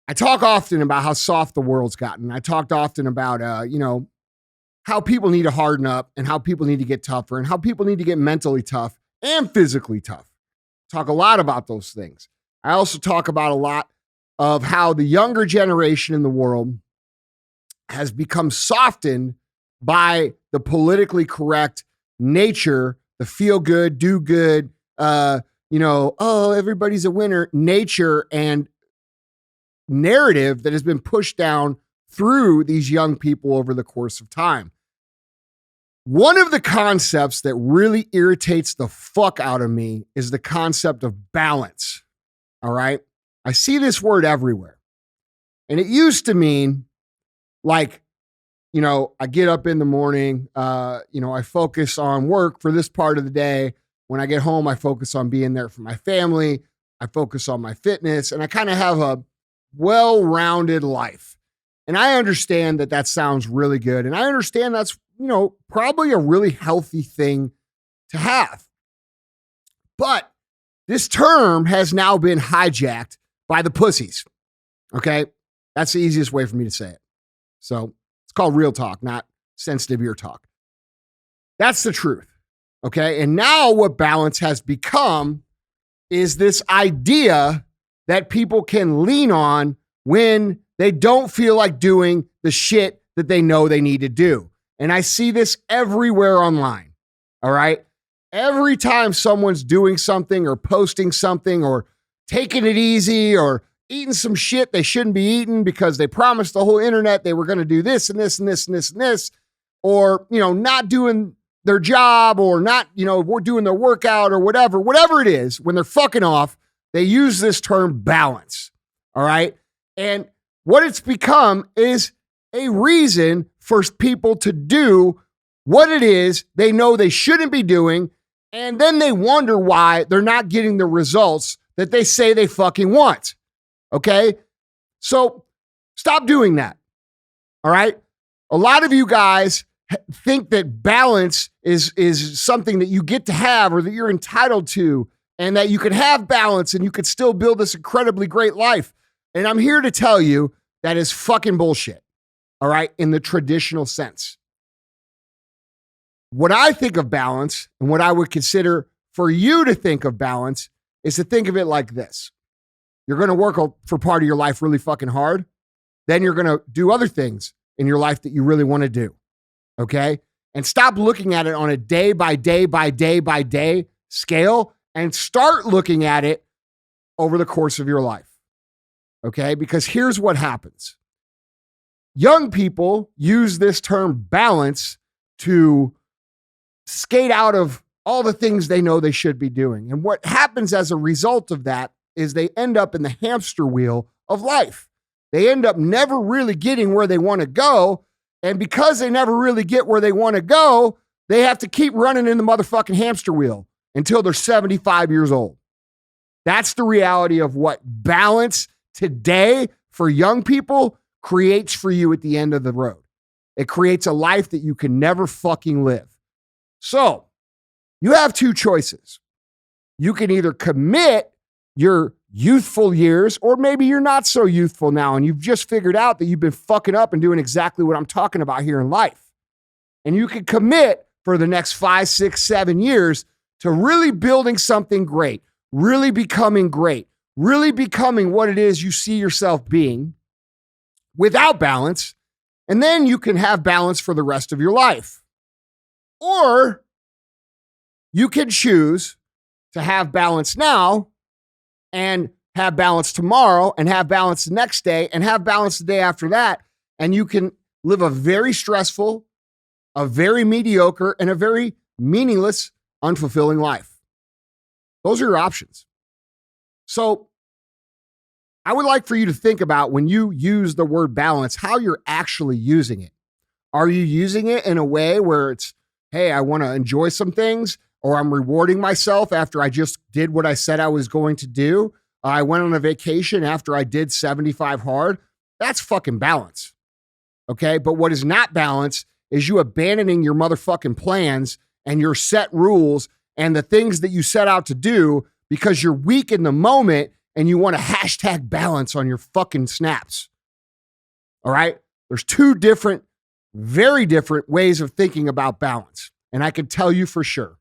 I talk often about how soft the world's gotten. I talked often about, how people need to harden up and how people need to get tougher and how people need to get mentally tough and physically tough. Talk a lot about those things. I also talk about a lot of how the younger generation in the world has become softened by the politically correct nature, the feel good, do good, everybody's a winner nature and narrative that has been pushed down through these young people over the course of time. One of the concepts that really irritates the fuck out of me is the concept of balance. All right. I see this word everywhere. And it used to mean like, I get up in the morning, I focus on work for this part of the day. When I get home, I focus on being there for my family. I focus on my fitness, and I kind of have a well-rounded life. And I understand that sounds really good. And I understand that's, probably a really healthy thing to have. But this term has now been hijacked by the pussies. Okay. That's the easiest way for me to say it. So it's called real talk, not sensitive ear talk. That's the truth. Okay. And now what balance has become is this idea that people can lean on when they don't feel like doing the shit that they know they need to do. And I see this everywhere online. All right. Every time someone's doing something or posting something or taking it easy or eating some shit they shouldn't be eating because they promised the whole internet they were going to do this and this and this and this and this, or, not doing their job or not, we're doing their workout or whatever it is, when they're fucking off, they use this term balance. All right. And what it's become is a reason for people to do what it is they know they shouldn't be doing. And then they wonder why they're not getting the results that they say they fucking want. Okay. So stop doing that. All right. A lot of you guys think that balance is something that you get to have or that you're entitled to, and that you can have balance and you could still build this incredibly great life. And I'm here to tell you that is fucking bullshit. All right. In the traditional sense. What I think of balance and what I would consider for you to think of balance is to think of it like this. You're going to work for part of your life really fucking hard. Then you're going to do other things in your life that you really want to do. Okay. And stop looking at it on a day by day by day by day scale and start looking at it over the course of your life. Okay. Because here's what happens. Young people use this term balance to skate out of all the things they know they should be doing. And what happens as a result of that is they end up in the hamster wheel of life. They end up never really getting where they want to go. And because they never really get where they want to go, they have to keep running in the motherfucking hamster wheel until they're 75 years old. That's the reality of what balance today for young people creates for you at the end of the road. It creates a life that you can never fucking live. So you have two choices. You can either commit your youthful years, or maybe you're not so youthful now and you've just figured out that you've been fucking up and doing exactly what I'm talking about here in life. And you can commit for the next 5, 6, 7 years to really building something great, really becoming great, really becoming what it is you see yourself being without balance. And then you can have balance for the rest of your life. Or you can choose to have balance now and have balance tomorrow and have balance the next day and have balance the day after that. And you can live a very stressful, a very mediocre, and a very meaningless, unfulfilling life. Those are your options. So I would like for you to think about when you use the word balance, how you're actually using it. Are you using it in a way where it's, hey, I want to enjoy some things, or I'm rewarding myself after I just did what I said I was going to do? I went on a vacation after I did 75 hard. That's fucking balance. Okay. But what is not balance is you abandoning your motherfucking plans and your set rules and the things that you set out to do because you're weak in the moment and you want to hashtag balance on your fucking snaps. All right? There's two different, very different ways of thinking about balance. And I can tell you for sure,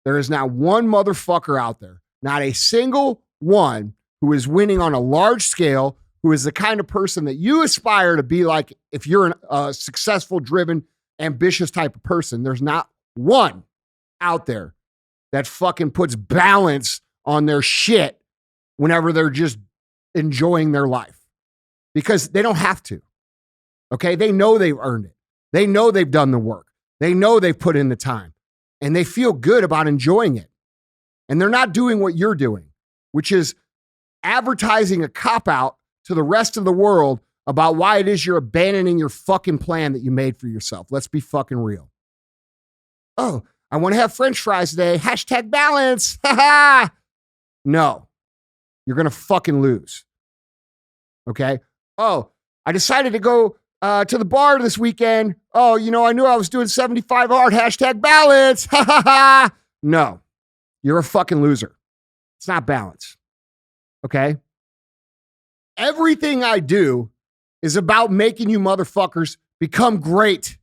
there is not one motherfucker out there, not a single one who is winning on a large scale, who is the kind of person that you aspire to be like if you're a successful, driven, ambitious type of person. There's not one out there that fucking puts balance on their shit whenever they're just enjoying their life, because they don't have to. Okay? They know they've earned it. They know they've done the work. They know they've put in the time, and they feel good about enjoying it. And they're not doing what you're doing, which is advertising a cop-out to the rest of the world about why it is you're abandoning your fucking plan that you made for yourself. Let's be fucking real. Oh, I want to have French fries today. Hashtag balance. No, you're going to fucking lose. Okay? Oh, I decided to go to the bar this weekend. Oh, I knew I was doing 75 hard. Hashtag balance. No, you're a fucking loser. It's not balance. Okay? Everything I do is about making you motherfuckers become great.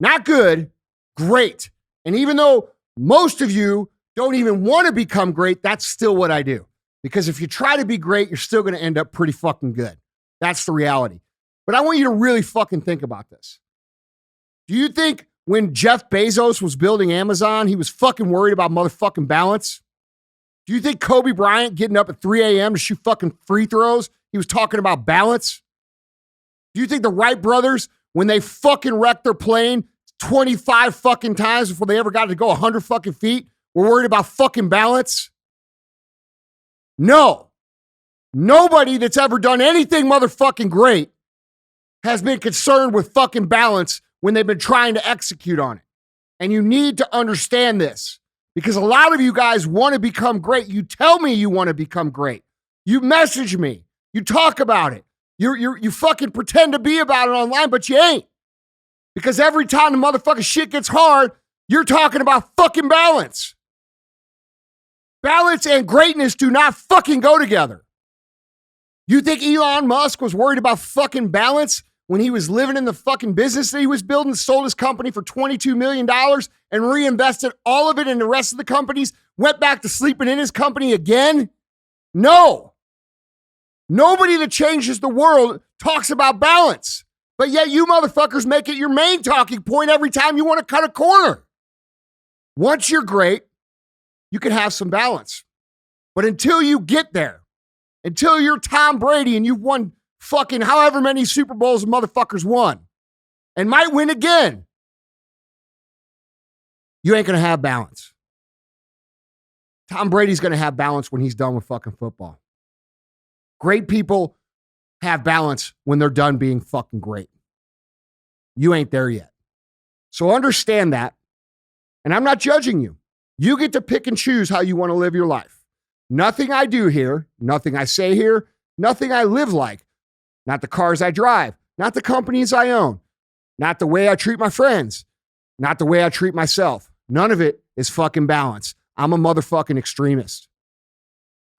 Not good, great. And even though most of you don't even want to become great, that's still what I do. Because if you try to be great, you're still going to end up pretty fucking good. That's the reality. But I want you to really fucking think about this. Do you think when Jeff Bezos was building Amazon, he was fucking worried about motherfucking balance? Do you think Kobe Bryant getting up at 3 a.m. to shoot fucking free throws, he was talking about balance? Do you think the Wright brothers, when they fucking wrecked their plane 25 fucking times before they ever got to go 100 fucking feet, were worried about fucking balance? No. Nobody that's ever done anything motherfucking great has been concerned with fucking balance when they've been trying to execute on it. And you need to understand this, because a lot of you guys want to become great. You tell me you want to become great. You message me. You talk about it. You fucking pretend to be about it online, but you ain't. Because every time the motherfucking shit gets hard, you're talking about fucking balance. Balance and greatness do not fucking go together. You think Elon Musk was worried about fucking balance when he was living in the fucking business that he was building, sold his company for $22 million and reinvested all of it in the rest of the companies, went back to sleeping in his company again? No. Nobody that changes the world talks about balance. But yet you motherfuckers make it your main talking point every time you want to cut a corner. Once you're great, you can have some balance. But until you get there, until you're Tom Brady and you've won fucking however many Super Bowls motherfuckers won and might win again, you ain't going to have balance. Tom Brady's going to have balance when he's done with fucking football. Great people have balance when they're done being fucking great. You ain't there yet. So understand that. And I'm not judging you. You get to pick and choose how you want to live your life. Nothing I do here, nothing I say here, nothing I live like, not the cars I drive, not the companies I own, not the way I treat my friends, not the way I treat myself. None of it is fucking balance. I'm a motherfucking extremist.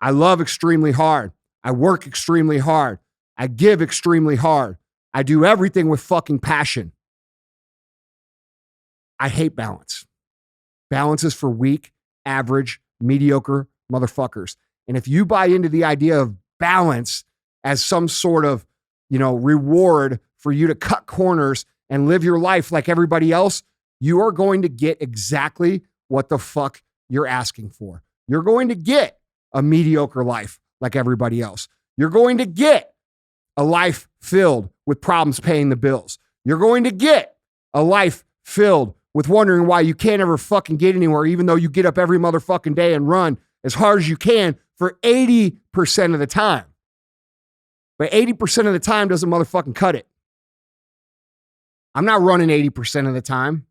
I love extremely hard. I work extremely hard. I give extremely hard. I do everything with fucking passion. I hate balance. Balance is for weak, average, mediocre motherfuckers. And if you buy into the idea of balance as some sort of, reward for you to cut corners and live your life like everybody else, you are going to get exactly what the fuck you're asking for. You're going to get a mediocre life like everybody else. You're going to get a life filled with problems paying the bills. You're going to get a life filled with wondering why you can't ever fucking get anywhere, even though you get up every motherfucking day and run as hard as you can for 80% of the time. But 80% of the time doesn't motherfucking cut it. I'm not running 80% of the time.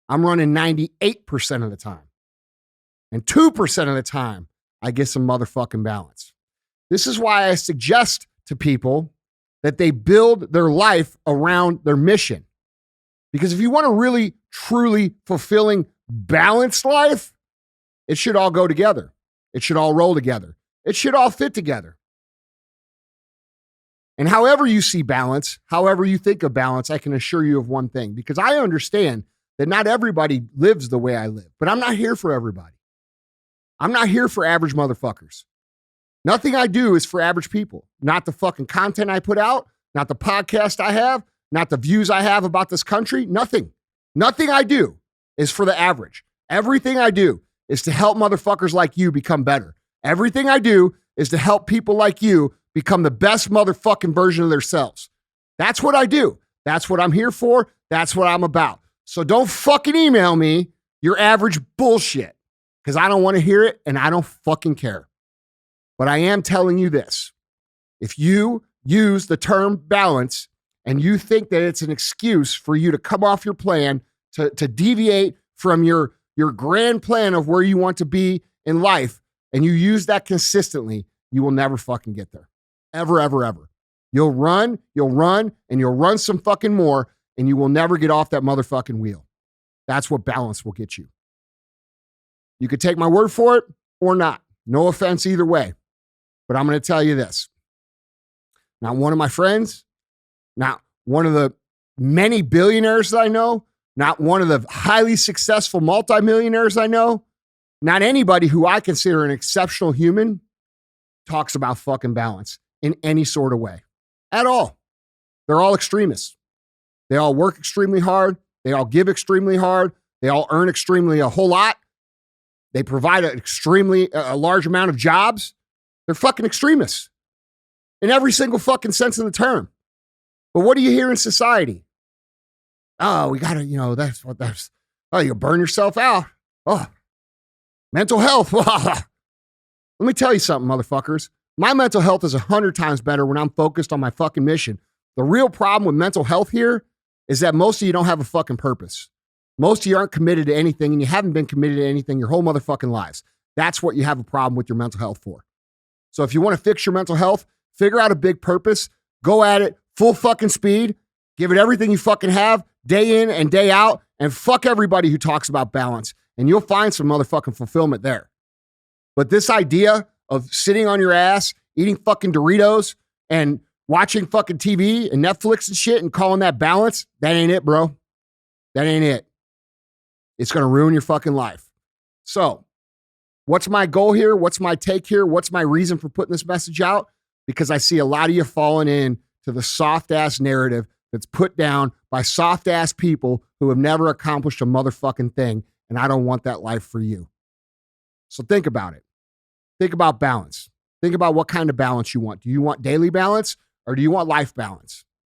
I'm running 98% of the time. And 2% of the time, I get some motherfucking balance. This is why I suggest to people that they build their life around their mission. Because if you want a really, truly fulfilling, balanced life, it should all go together. It should all roll together. It should all fit together. And however you see balance, however you think of balance, I can assure you of one thing, because I understand that not everybody lives the way I live, but I'm not here for everybody. I'm not here for average motherfuckers. Nothing I do is for average people. Not the fucking content I put out, not the podcast I have, not the views I have about this country. Nothing. Nothing I do is for the average. Everything I do is to help motherfuckers like you become better. Everything I do is to help people like you become the best motherfucking version of themselves. That's what I do. That's what I'm here for. That's what I'm about. So don't fucking email me your average bullshit, because I don't want to hear it and I don't fucking care. But I am telling you this. If you use the term balance and you think that it's an excuse for you to come off your plan, to deviate from your grand plan of where you want to be in life, and you use that consistently, you will never fucking get there. Ever, ever, ever. You'll run, and you'll run some fucking more, and you will never get off that motherfucking wheel. That's what balance will get you. You could take my word for it or not. No offense either way. But I'm going to tell you this. Not one of my friends, not one of the many billionaires that I know, not one of the highly successful multimillionaires I know, not anybody who I consider an exceptional human talks about fucking balance in any sort of way at all. They're all extremists. They all work extremely hard. They all give extremely hard. They all earn extremely a whole lot. They provide a large amount of jobs. They're fucking extremists in every single fucking sense of the term. But what do you hear in society? Oh, we gotta, you burn yourself out. Oh, mental health. Let me tell you something, motherfuckers. My mental health is 100 times better when I'm focused on my fucking mission. The real problem with mental health here is that most of you don't have a fucking purpose. Most of you aren't committed to anything, and you haven't been committed to anything your whole motherfucking lives. That's what you have a problem with your mental health for. So if you want to fix your mental health, figure out a big purpose, go at it full fucking speed, give it everything you fucking have, day in and day out, and fuck everybody who talks about balance, and you'll find some motherfucking fulfillment there. But this idea of sitting on your ass, eating fucking Doritos, and watching fucking TV and Netflix and shit and calling that balance, that ain't it, bro. That ain't it. It's going to ruin your fucking life. So, what's my goal here? What's my take here? What's my reason for putting this message out? Because I see a lot of you falling in to the soft-ass narrative that's put down by soft-ass people who have never accomplished a motherfucking thing, and I don't want that life for you. So think about it. Think about balance. Think about what kind of balance you want. Do you want daily balance or do you want life balance?